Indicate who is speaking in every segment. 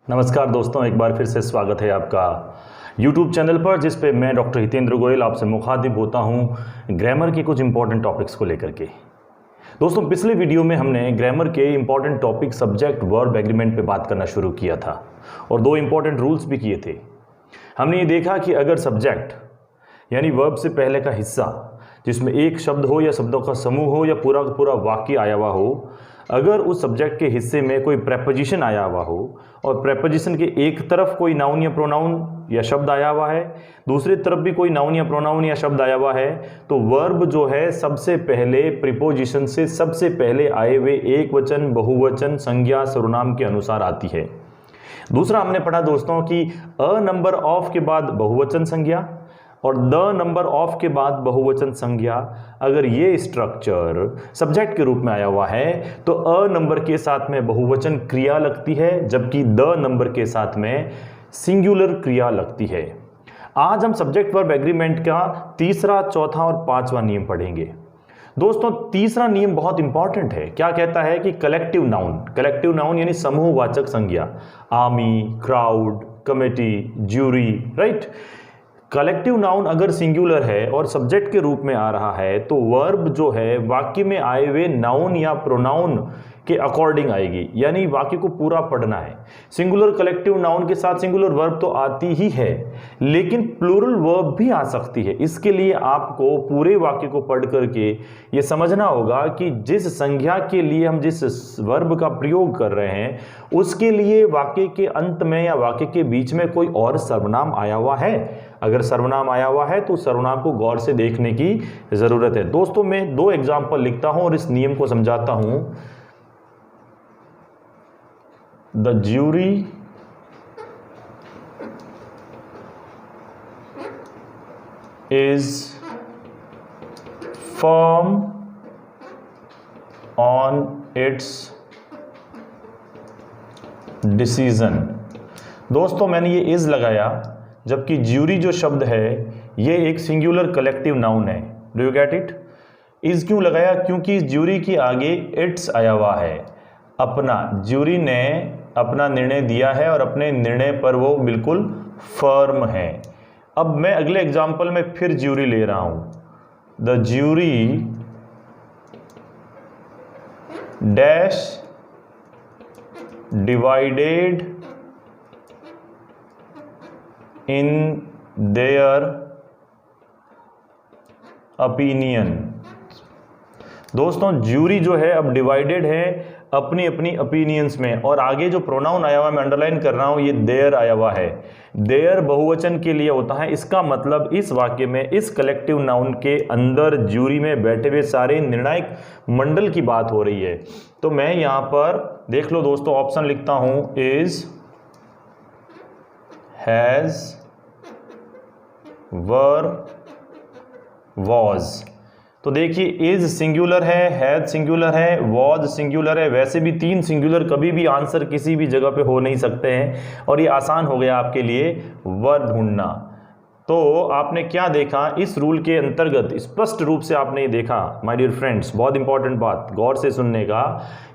Speaker 1: नमस्कार दोस्तों, एक बार फिर से स्वागत है आपका YouTube चैनल पर, जिस पे मैं डॉक्टर हितेंद्र गोयल आपसे मुखातिब होता हूं ग्रामर के कुछ इंपॉर्टेंट टॉपिक्स को लेकर के। दोस्तों, पिछले वीडियो में हमने ग्रामर के important topic subject verb agreement पे बात करना शुरू किया था और दो इंपॉर्टेंट रूल्स भी किए थे। हमने ये देखा कि अगर सब्जेक्ट यानी वर्ब से पहले का हिस्सा जिसमें एक शब्द हो या शब्दों का समूह हो या पूरा का पूरा वाक्य आया हुआ हो, अगर उस सब्जेक्ट के हिस्से में कोई प्रेपोजिशन आया हुआ हो और प्रेपोजिशन के एक तरफ कोई नाउन या प्रोनाउन या शब्द आया हुआ है, दूसरी तरफ भी कोई नाउन या प्रोनाउन या शब्द आया हुआ है, तो वर्ब जो है सबसे पहले प्रीपोजिशन से सबसे पहले आए हुए एक वचन, बहुवचन, संज्ञा, सर्वनाम के अनुसार आती है। दूसरा हमने पढ़ा दोस्तों कि अ नंबर ऑफ के बाद बहुवचन संज्ञा और द नंबर ऑफ के बाद बहुवचन संज्ञा, अगर ये स्ट्रक्चर सब्जेक्ट के रूप में आया हुआ है तो अ नंबर के साथ में बहुवचन क्रिया लगती है, जबकि द नंबर के साथ में सिंगुलर क्रिया लगती है। आज हम सब्जेक्ट वर्ब एग्रीमेंट का तीसरा, चौथा और पांचवा नियम पढ़ेंगे। दोस्तों, तीसरा नियम बहुत इंपॉर्टेंट है। क्या कहता है कि कलेक्टिव नाउन यानी समूहवाचक संज्ञा, army, crowd, committee, jury, right. Collective noun अगर सिंगुलर है और सब्जेक्ट के रूप में आ रहा है तो वर्ब जो है वाक्य में आए हुए नाउन या प्रोनाउन के अकॉर्डिंग आएगी, यानी वाक्य को पूरा पढ़ना है। सिंगुलर कलेक्टिव नाउन के साथ सिंगुलर वर्ब तो आती ही है, लेकिन प्लूरल वर्ब भी आ सकती है। इसके लिए आपको पूरे वाक्य को पढ़ करके ये समझना होगा कि जिस संज्ञा के लिए हम जिस वर्ब का प्रयोग कर रहे हैं उसके लिए वाक्य के अंत में या वाक्य के बीच में कोई और सर्वनाम आया हुआ है। अगर सर्वनाम आया हुआ है तो सर्वनाम को गौर से देखने की जरूरत है। दोस्तों, मैं दो एग्जाम्पल लिखता हूं और इस नियम को समझाता हूं। The jury is firm on its decision। दोस्तों, मैंने ये इज लगाया, जबकि ज्यूरी जो शब्द है ये एक सिंगुलर कलेक्टिव नाउन है। Do you get it? Is क्यों लगाया? क्योंकि ज्यूरी के आगे इट्स आया हुआ है। अपना ज्यूरी ने अपना निर्णय दिया है और अपने निर्णय पर वो बिल्कुल फर्म है। अब मैं अगले एग्जाम्पल में फिर ज्यूरी ले रहा हूं। The jury dash divided in their opinion. दोस्तों, ज्यूरी जो है अब डिवाइडेड है अपनी अपनी ओपिनियंस में, और आगे जो प्रोनाउन आया हुआ मैं अंडरलाइन कर रहा हूं ये देयर आया हुआ है। देयर बहुवचन के लिए होता है। इसका मतलब इस वाक्य में इस कलेक्टिव नाउन के अंदर ज्यूरी में बैठे हुए सारे निर्णायक मंडल की बात हो रही है। तो मैं यहां पर देख लो दोस्तों, ऑप्शन लिखता हूं इज, हैज, वर, वॉज। तो देखिए, इज सिंगुलर है, हैज सिंगुलर है, वॉज सिंगुलर है। वैसे भी तीन सिंगुलर कभी भी आंसर किसी भी जगह पे हो नहीं सकते हैं, और ये आसान हो गया आपके लिए वर ढूंढना। तो आपने क्या देखा इस रूल के अंतर्गत? स्पष्ट रूप से आपने ये देखा माय डियर फ्रेंड्स, बहुत इंपॉर्टेंट बात गौर से सुनने का,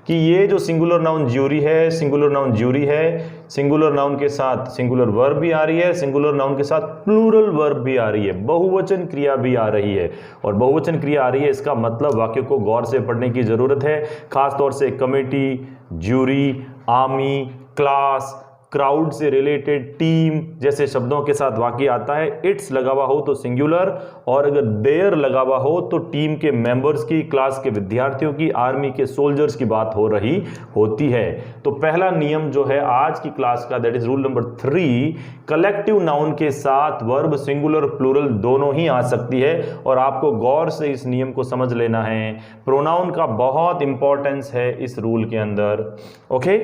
Speaker 1: कि ये जो सिंगुलर नाउन ज्यूरी है, सिंगुलर नाउन ज्यूरी है, सिंगुलर नाउन के साथ सिंगुलर वर्ब भी आ रही है, सिंगुलर नाउन के साथ प्लूरल वर्ब भी आ रही है, बहुवचन क्रिया भी आ रही है। और बहुवचन क्रिया आ रही है, इसका मतलब वाक्य को गौर से पढ़ने की जरूरत है। खासतौर से committee, jury, army, class, crowd से रिलेटेड, टीम जैसे शब्दों के साथ वाक्य आता है। इट्स लगा हुआ हो तो सिंगुलर, और अगर देयर लगा हुआ हो तो टीम के मेंबर्स की, क्लास के विद्यार्थियों की, आर्मी के सोल्जर्स की बात हो रही होती है। तो पहला नियम जो है आज की क्लास का, that is rule number 3, collective noun के साथ वर्ब सिंगुलर प्लूरल दोनों ही आ सकती है, और आपको गौर से इस नियम को समझ लेना है। प्रोनाउन का बहुत इंपॉर्टेंस है इस रूल के अंदर। Okay,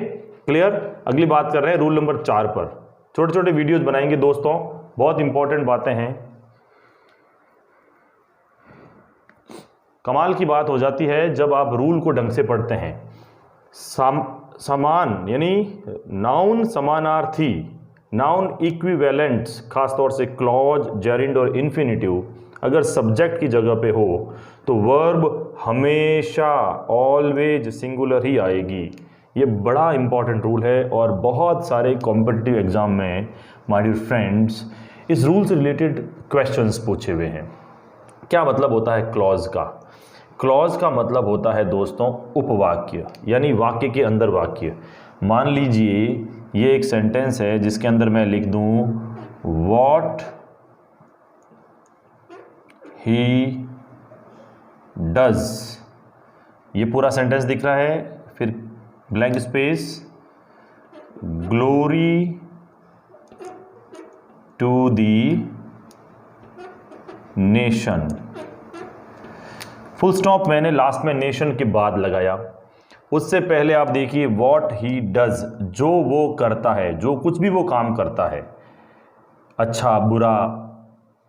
Speaker 1: clear? अगली बात कर रहे हैं रूल नंबर 4 पर। छोटे छोटे वीडियोस बनाएंगे दोस्तों, बहुत इंपॉर्टेंट बातें हैं। कमाल की बात हो जाती है जब आप रूल को ढंग से पढ़ते हैं। समान यानी नाउन समानार्थी, नाउन इक्विवेलेंट्स, खासतौर से क्लॉज, जेरिंड और इन्फिनिटिव अगर सब्जेक्ट की जगह पे हो तो वर्ब हमेशा ऑलवेज सिंगुलर ही आएगी। ये बड़ा इंपॉर्टेंट रूल है और बहुत सारे कॉम्पिटिटिव एग्जाम में माय डियर फ्रेंड्स इस रूल से रिलेटेड क्वेश्चंस पूछे हुए हैं। क्या मतलब होता है क्लॉज का? क्लॉज का मतलब होता है दोस्तों उपवाक्य, यानी वाक्य के अंदर वाक्य। मान लीजिए ये एक सेंटेंस है जिसके अंदर मैं लिख दूं व्हाट ही डज, ये पूरा सेंटेंस दिख रहा है, फिर blank space, glory to the nation, full stop मैंने लास्ट में नेशन के बाद लगाया। उससे पहले आप देखिए व्हाट ही डज, जो वो करता है, जो कुछ भी वो काम करता है, अच्छा बुरा,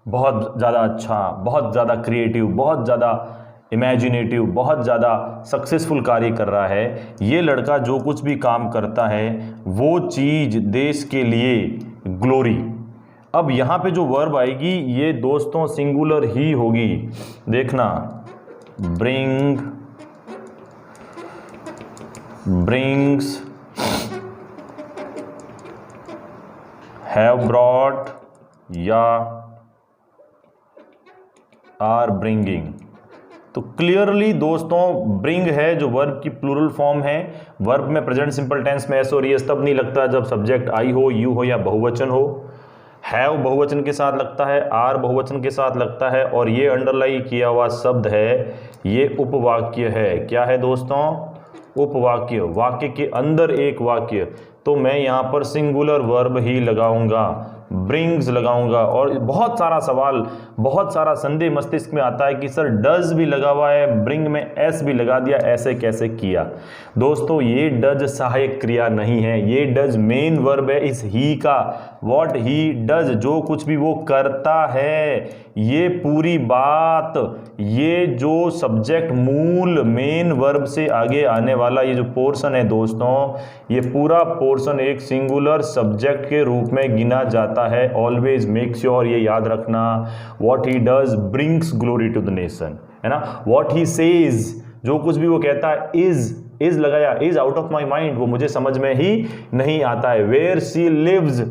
Speaker 1: बहुत ज़्यादा अच्छा, बहुत ज़्यादा क्रिएटिव, बहुत ज़्यादा इमेजिनेटिव, बहुत ज़्यादा सक्सेसफुल कार्य कर रहा है, ये लड़का जो कुछ भी काम करता है वो चीज़ देश के लिए ग्लोरी। अब यहाँ पे जो वर्ब आएगी ये दोस्तों सिंगुलर ही होगी, देखना, ब्रिंग्स, हैव ब्रॉट या आर ब्रिंगिंग। तो क्लियरली दोस्तों ब्रिंग है जो वर्ब की प्लूरल फॉर्म है। वर्ब में प्रेजेंट सिंपल टेंस में एस और एस तब नहीं लगता जब सब्जेक्ट आई हो, यू हो या बहुवचन हो। हैव बहुवचन के साथ लगता है, आर बहुवचन के साथ लगता है, और ये अंडरलाइन किया हुआ शब्द है ये उपवाक्य है। क्या है दोस्तों? उपवाक्य, वाक्य के अंदर एक वाक्य। तो मैं यहाँ पर सिंगुलर वर्ब ही लगाऊंगा, ब्रिंग्स लगाऊंगा। और बहुत सारा सवाल, बहुत सारा संदेह मस्तिष्क में आता है कि सर डज भी लगा हुआ है, ब्रिंग में एस भी लगा दिया, ऐसे कैसे किया? दोस्तों ये डज सहायक क्रिया नहीं है, ये डज मेन वर्ब है इस ही का। व्हाट ही डज, जो कुछ भी वो करता है, ये पूरी बात, ये जो सब्जेक्ट मूल मेन वर्ब से आगे आने वाला ये जो पोर्शन है दोस्तों, ये पूरा पोर्शन एक सिंगुलर सब्जेक्ट के रूप में गिना जाता है। ऑलवेज मेक श्योर ये याद रखना, what he does brings glory to the nation, है ना। व्हाट ही सेज, जो कुछ भी वो कहता है, इज लगाया, is out of my mind, वो मुझे समझ में ही नहीं आता है। Where she lives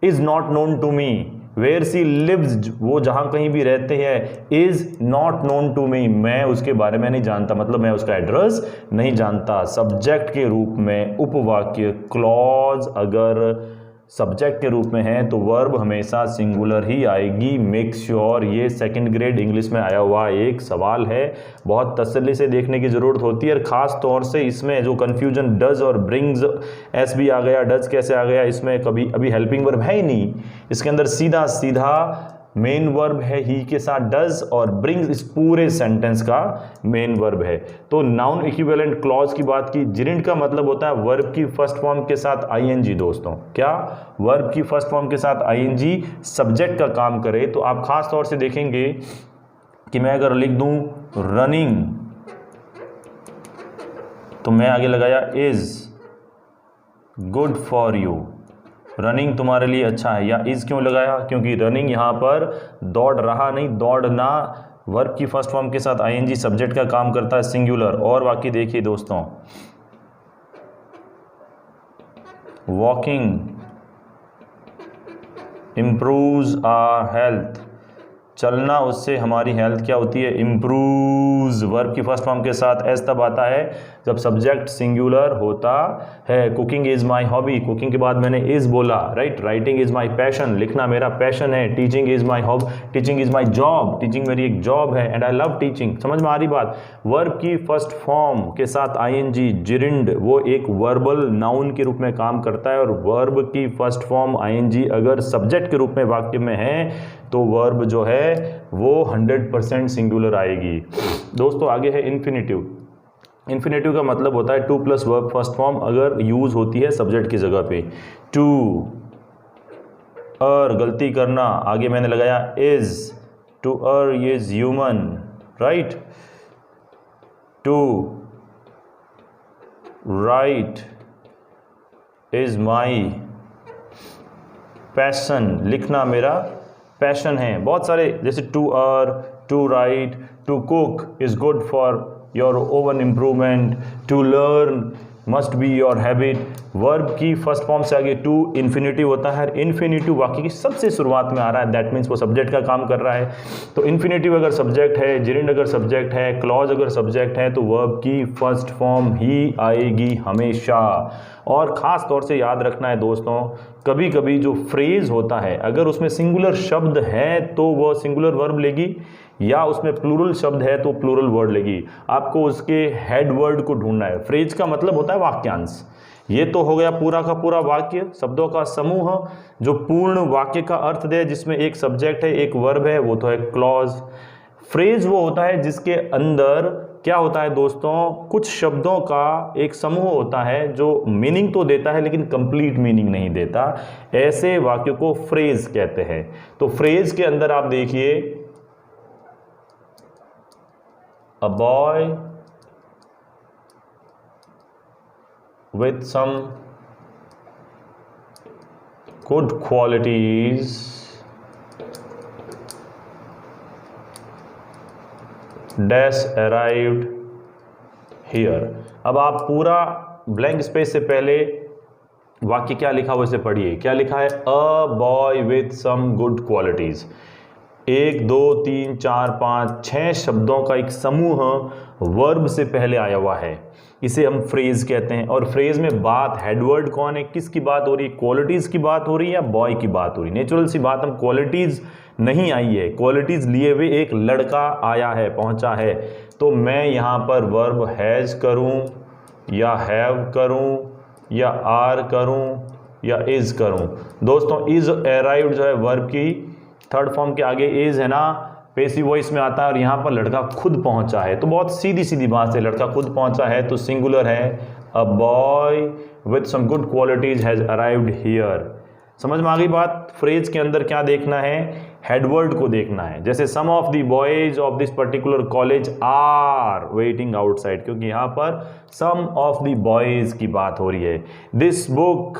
Speaker 1: is not known to me, where she lives, वो जहाँ कहीं भी रहते हैं, is not known to me, मैं उसके बारे में नहीं जानता, मतलब मैं उसका एड्रेस नहीं जानता। सब्जेक्ट के रूप में उपवाक्य क्लॉज अगर सब्जेक्ट के रूप में है तो वर्ब हमेशा सिंगुलर ही आएगी। मेक श्योर, ये सेकंड ग्रेड इंग्लिश में आया हुआ एक सवाल है, बहुत तसल्ली से देखने की ज़रूरत होती है। और ख़ास तौर से इसमें जो कन्फ्यूजन डज और ब्रिंग्स, एस भी आ गया, डज कैसे आ गया, इसमें कभी अभी हेल्पिंग वर्ब है ही नहीं, इसके अंदर सीधा सीधा मेन वर्ब है ही के साथ डज, और ब्रिंग्स इस पूरे सेंटेंस का मेन वर्ब है। तो नाउन इक्विवेलेंट क्लॉज की बात की, जिरेंट का मतलब होता है वर्ब की फर्स्ट फॉर्म के साथ आईएनजी। दोस्तों क्या? वर्ब की फर्स्ट फॉर्म के साथ आईएनजी सब्जेक्ट का काम करे। तो आप खास तौर से देखेंगे कि मैं अगर लिख दूं रनिंग, तो मैं आगे लगाया is good for you, running तुम्हारे लिए अच्छा है। या इज क्यों लगाया? क्योंकि रनिंग यहाँ पर दौड़ रहा नहीं, दौड़ना, वर्ब की फर्स्ट फॉर्म के साथ आईएनजी सब्जेक्ट का काम करता है सिंगुलर। और बाकी देखिए दोस्तों, वॉकिंग इम्प्रूव्स आवर हेल्थ, चलना उससे हमारी हेल्थ क्या होती है? इम्प्रूव्स। वर्ब की फर्स्ट फॉर्म के साथ एस तब आता है जब सब्जेक्ट सिंगुलर होता है। Cooking is my hobby, cooking के बाद मैंने इज़ बोला, right. Writing is my passion, लिखना मेरा पैशन है। Teaching is my hob, teaching is my job, teaching मेरी एक जॉब है, एंड आई लव टीचिंग। समझ में आ रही बात? वर्ब की फर्स्ट फॉर्म के साथ आईएनजी जिरिंड, वो एक वर्बल नाउन के रूप में काम करता है, और वर्ब की फर्स्ट फॉर्म आईएनजी अगर सब्जेक्ट के रूप में वाक्य में है तो वर्ब जो है वो 100% सिंगुलर आएगी। दोस्तों आगे है इन्फिनेटिव। इन्फिनेटिव का मतलब होता है two plus verb first form अगर यूज होती है सब्जेक्ट की जगह पे। टू, अर गलती करना, आगे मैंने लगाया is, to err is human, right. To write is my passion, लिखना मेरा पैशन है। बहुत सारे जैसे to err, to write, to cook is good for your own improvement, to learn must be your habit. Verb की first form से आगे to infinitive होता है। इन्फिनेटिव वाक्य की सबसे शुरुआत में आ रहा है, दैट मीन्स वो सब्जेक्ट का काम कर रहा है। तो इन्फिनेटिव अगर सब्जेक्ट है, जेरिंड अगर सब्जेक्ट है, क्लॉज अगर सब्जेक्ट है, तो वर्ब की फर्स्ट फॉर्म ही आएगी हमेशा। और ख़ास तौर से याद रखना है दोस्तों, कभी कभी जो फ्रेज होता है अगर उसमें सिंगुलर शब्द है तो वह सिंगुलर वर्ब लेगी, या उसमें प्लूरल शब्द है तो प्लूरल वर्ड लेगी। आपको उसके हेड वर्ड को ढूंढना है। फ्रेज का मतलब होता है वाक्यांश। ये तो हो गया पूरा का पूरा वाक्य, शब्दों का समूह जो पूर्ण वाक्य का अर्थ दे, जिसमें एक सब्जेक्ट है एक वर्ब है, वो तो है क्लॉज। फ्रेज वो होता है जिसके अंदर क्या होता है दोस्तों, कुछ शब्दों का एक समूह होता है जो मीनिंग तो देता है लेकिन कंप्लीट मीनिंग नहीं देता। ऐसे वाक्य को फ्रेज कहते हैं। तो फ्रेज के अंदर आप देखिए, a boy with some good qualities dash arrived here. अब आप पूरा ब्लैंक स्पेस से पहले वाक्य क्या लिखा हुआ इसे पढ़िए। क्या लिखा है, a boy with some good qualities. 1 2 3 4 5 6 शब्दों का एक समूह वर्ब से पहले आया हुआ है, इसे हम फ्रेज कहते हैं। और फ्रेज में बात, हेडवर्ड कौन है, किसकी बात हो रही है, क्वालिटीज की बात हो रही है या बॉय की बात हो रही है। नेचुरल सी बात, हम क्वालिटीज नहीं आई है, क्वालिटीज लिए हुए एक लड़का आया है, पहुंचा है। तो मैं यहाँ पर वर्ब हैज करूँ या हैव करूँ या आर करूँ या इज करूँ। दोस्तों इज अराइव्ड जो है वर्ब की थर्ड फॉर्म के आगे इज है ना, पेसिव वॉइस में आता है, और यहाँ पर लड़का खुद पहुंचा है। तो बहुत सीधी सीधी बात है, लड़का खुद पहुंचा है तो सिंगुलर है, a boy with some good qualities has arrived here. समझ में आ गई बात। फ्रेज के अंदर क्या देखना है, हेडवर्ड को देखना है। जैसे some of the boys of this particular college are waiting outside, क्योंकि यहाँ पर सम ऑफ द बॉयज की बात हो रही है। This book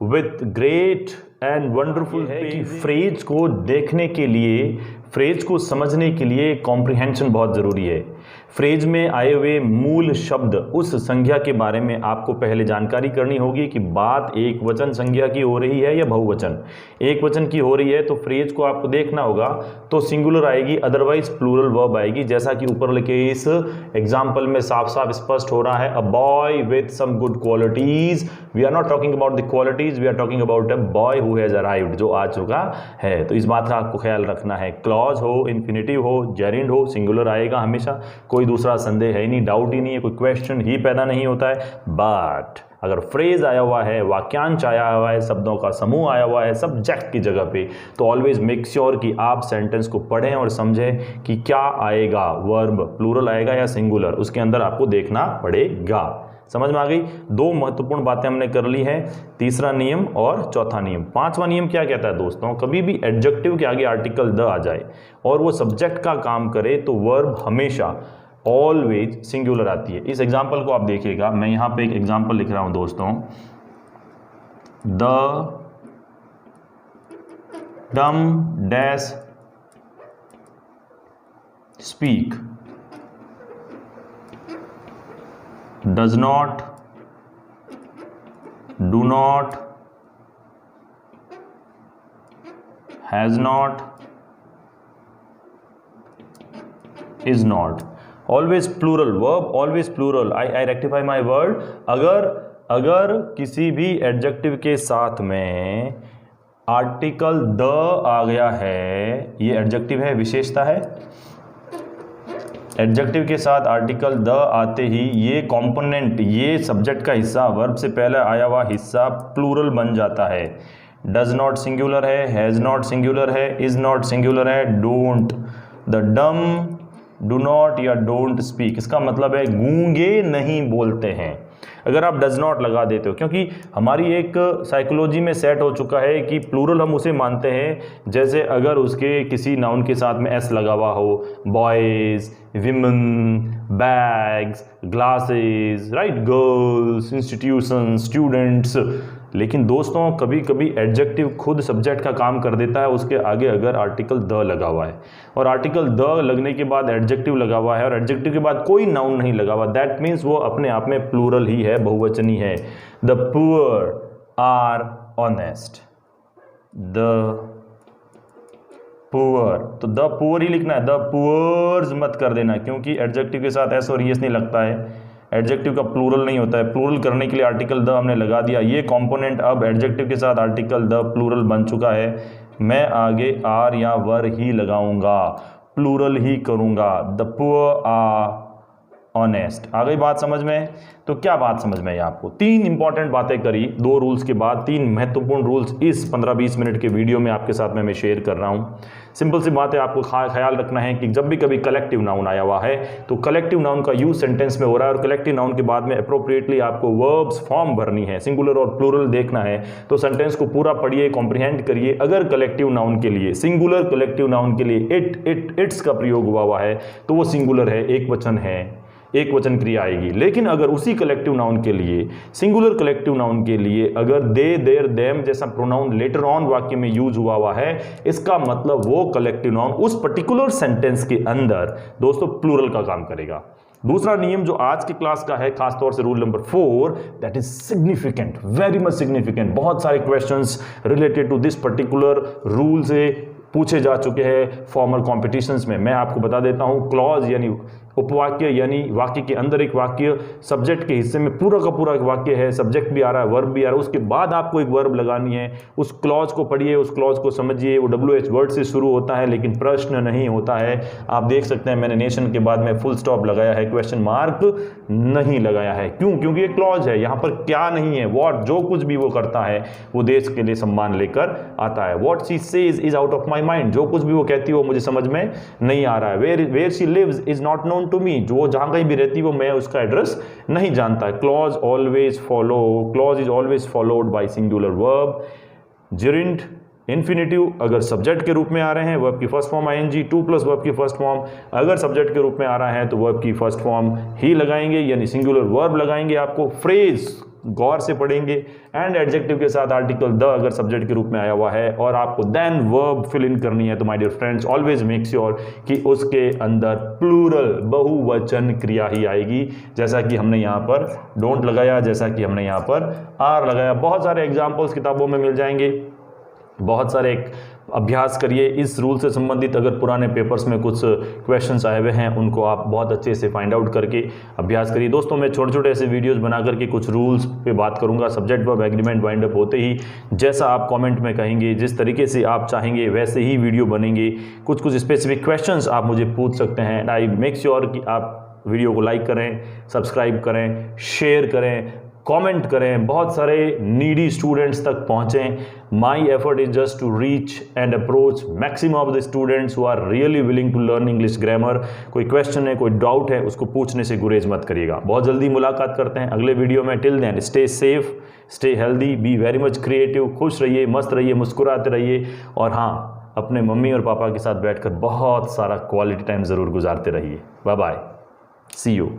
Speaker 1: with great and wonderful है कि फ्रेज को देखने के लिए, फ्रेज को समझने के लिए कॉम्प्रिहेंशन बहुत ज़रूरी है। फ्रेज में आए हुए मूल शब्द, उस संज्ञा के बारे में आपको पहले जानकारी करनी होगी कि बात एक वचन संज्ञा की हो रही है या बहुवचन। एक वचन की हो रही है तो फ्रेज को आपको देखना होगा, तो सिंगुलर आएगी, अदरवाइज प्लूरल वर्ब आएगी। जैसा कि ऊपर लिखे इस एग्जाम्पल में साफ साफ स्पष्ट हो रहा है, a boy with some good qualities. We are not talking about the qualities, we are talking about a boy who has arrived, जो आ चुका है। तो इस बात का आपको ख्याल रखना है। क्लॉज हो, इन्फिनेटिव हो, जेरिंड हो, सिंगुलर आएगा हमेशा, कोई दूसरा संदेह है ही नहीं, डाउट ही नहीं है, कोई क्वेश्चन ही पैदा नहीं होता है। बट अगर फ्रेज आया हुआ है, वाक्यांश आया हुआ है, शब्दों का समूह आया हुआ है सब्जेक्ट की जगह पे, तो ऑलवेज मेक श्योर कि आप सेंटेंस को पढ़ें और समझें कि क्या आएगा, वर्ब प्लूरल आएगा या सिंगुलर, उसके अंदर आपको देखना पड़ेगा। समझ में आ गई। दो महत्वपूर्ण बातें हमने कर ली हैं, तीसरा नियम और चौथा नियम। पांचवा नियम क्या कहता है दोस्तों, कभी भी एडजेक्टिव के आगे आर्टिकल द आ जाए और वो सब्जेक्ट का काम करे तो वर्ब हमेशा ऑलवेज सिंगुलर आती है। इस एग्जाम्पल को आप देखिएगा, मैं यहाँ पे एक एग्जाम्पल लिख रहा हूँ दोस्तों, the dumb dash speak does not, do not, has not, is not. Always plural verb, always plural. I rectify my word. अगर किसी भी एडजेक्टिव के साथ में आर्टिकल द आ गया है, ये एडजेक्टिव है, विशेषता है। एडजेक्टिव के साथ आर्टिकल द आते ही ये कंपोनेंट, ये सब्जेक्ट का हिस्सा, वर्ब से पहले आया हुआ हिस्सा प्लूरल बन जाता है। डज नॉट सिंगुलर है, हैज नॉट सिंगुलर है, इज नॉट सिंगुलर है, डोंट, द डम डू नॉट या डोंट स्पीक, इसका मतलब है गूंगे नहीं बोलते हैं। अगर आप डज नॉट लगा देते हो, क्योंकि हमारी एक साइकोलॉजी में सेट हो चुका है कि प्लूरल हम उसे मानते हैं जैसे अगर उसके किसी नाउन के साथ में एस लगा हुआ हो, boys, women, bags, glasses, right, girls, institution, students. लेकिन दोस्तों कभी कभी एडजेक्टिव खुद सब्जेक्ट का काम कर देता है, उसके आगे अगर आर्टिकल द लगा हुआ है और आर्टिकल द लगने के बाद एडजेक्टिव लगा हुआ है और एडजेक्टिव के बाद कोई नाउन नहीं लगा हुआ, दैट मीन्स वो अपने आप में प्लूरल ही है, है, बहुवचनी है। The poor are honest, the poor, तो द पुअर ही लिखना है, द पुअर्स मत कर देना, क्योंकि एडजेक्टिव के साथ एस और ईएस नहीं लगता है। एडजेक्टिव का प्लूरल नहीं होता है, प्लूरल करने के लिए आर्टिकल द हमने लगा दिया। ये कंपोनेंट अब एडजेक्टिव के साथ आर्टिकल द प्लूरल बन चुका है। मैं आगे आर या वर ही लगाऊंगा, प्लूरल ही करूंगा। The poor are honest. आ गई बात समझ में? तो क्या बात समझ में आई आपको? 3 इंपॉर्टेंट बातें करी 2 रूल्स के बाद। 3 महत्वपूर्ण रूल्स इस 15-20 मिनट के वीडियो में आपके साथ में मैं शेयर कर रहा हूं। सिंपल सी बात है, आपको ख्याल रखना है कि जब भी कभी कलेक्टिव नाउन आया हुआ है तो कलेक्टिव नाउन का यूज सेंटेंस में हो रहा है, और कलेक्टिव नाउन के बाद में अप्रोप्रिएटली आपको वर्ब्स फॉर्म भरनी है, सिंगुलर और प्लूरल देखना है। तो सेंटेंस को पूरा पढ़िए, कॉम्प्रिहेंड करिए। अगर कलेक्टिव नाउन के लिए, सिंगुलर कलेक्टिव नाउन के लिए इट्स का प्रयोग हुआ है तो वो सिंगुलर है, एक वचन है, एक वचन क्रिया आएगी। लेकिन अगर उसी कलेक्टिव नाउन के लिए, सिंगुलर कलेक्टिव नाउन के लिए अगर दे, देयर, देम जैसा प्रोनाउन लेटर ऑन वाक्य में यूज हुआ है, इसका मतलब वो कलेक्टिव नाउन उस पर्टिकुलर सेंटेंस के अंदर दोस्तों प्लूरल का काम करेगा। दूसरा नियम जो आज की क्लास का है, खासतौर से rule number 4, that is significant, very much significant. बहुत सारे questions related to this particular rule से पूछे जा चुके हैं फॉर्मल कॉम्पिटिशन्स में। मैं आपको बता देता हूं, क्लॉज यानी उपवाक्य, यानी वाक्य के अंदर एक वाक्य, सब्जेक्ट के हिस्से में पूरा का पूरा एक वाक्य है, सब्जेक्ट भी आ रहा है, वर्ब भी आ रहा है, उसके बाद आपको एक वर्ब लगानी है। उस क्लॉज को पढ़िए, उस क्लॉज को समझिए। वो WH वर्ड से शुरू होता है लेकिन प्रश्न नहीं होता है। आप देख सकते हैं मैंने नेशन के बाद में फुल स्टॉप लगाया है, क्वेश्चन मार्क नहीं लगाया है। क्यों? क्योंकि ये क्लॉज है, यहाँ पर क्या नहीं है, वॉट, जो कुछ भी वो करता है वो देश के लिए सम्मान लेकर आता है। What she says is out of my mind, जो कुछ भी वो कहती है वो मुझे समझ में नहीं आ रहा है। Where she lives is not known to me, जो जहां कहीं भी रहती वो मैं उसका एड्रेस नहीं जानता है। Clause always follow, clause is always followed by singular verb. Gerund infinitive अगर सब्जेक्ट के रूप में आ रहे हैं, वर्ब की फर्स्ट फॉर्म ing, 2+ वर्ब की फर्स्ट फॉर्म। अगर सब्जेक्ट के रूप में आ रहा है तो वर्ब की फर्स्ट फॉर्म ही लगाएंगे, यानी सिंगुलर वर्ब लगाएंगे। आपको फ्रेज गौर से पढ़ेंगे, एंड एडजेक्टिव के साथ आर्टिकल द अगर सब्जेक्ट के रूप में आया हुआ है, और आपको देन वर्ब फिल इन करनी है। तो my dear friends, always make sure कि उसके अंदर प्लूरल बहुवचन क्रिया ही आएगी, जैसा कि हमने यहाँ पर डोंट लगाया, जैसा कि हमने यहाँ पर आर लगाया। बहुत सारे एग्जाम्पल्स किताबों में मिल जाएंगे, बहुत सारे अभ्यास करिए इस रूल से संबंधित। अगर पुराने पेपर्स में कुछ क्वेश्चंस आए हुए हैं उनको आप बहुत अच्छे से फाइंड आउट करके अभ्यास करिए। दोस्तों, मैं छोटे छोटे ऐसे वीडियोस बना करके कुछ रूल्स पे बात करूंगा। Subject verb agreement wind up होते ही जैसा आप कमेंट में कहेंगे, जिस तरीके से आप चाहेंगे वैसे ही वीडियो बनेंगे। कुछ कुछ स्पेसिफिक क्वेश्चंस आप मुझे पूछ सकते हैं, एंड आई मेक श्योर कि आप वीडियो को लाइक करें, सब्सक्राइब करें, शेयर करें, कमेंट करें, बहुत सारे नीडी स्टूडेंट्स तक पहुंचें। My effort is just to reach and approach maximum of the students who are really willing to learn English grammar. कोई क्वेश्चन है, कोई डाउट है, उसको पूछने से गुरेज मत करिएगा। बहुत जल्दी मुलाकात करते हैं अगले वीडियो में। Till then stay safe, stay healthy, be very much creative. खुश रहिए, मस्त रहिए, मुस्कुराते रहिए, और हाँ, अपने मम्मी और पापा के साथ बैठकर बहुत सारा क्वालिटी टाइम ज़रूर गुजारते रहिए। Bye bye, see you.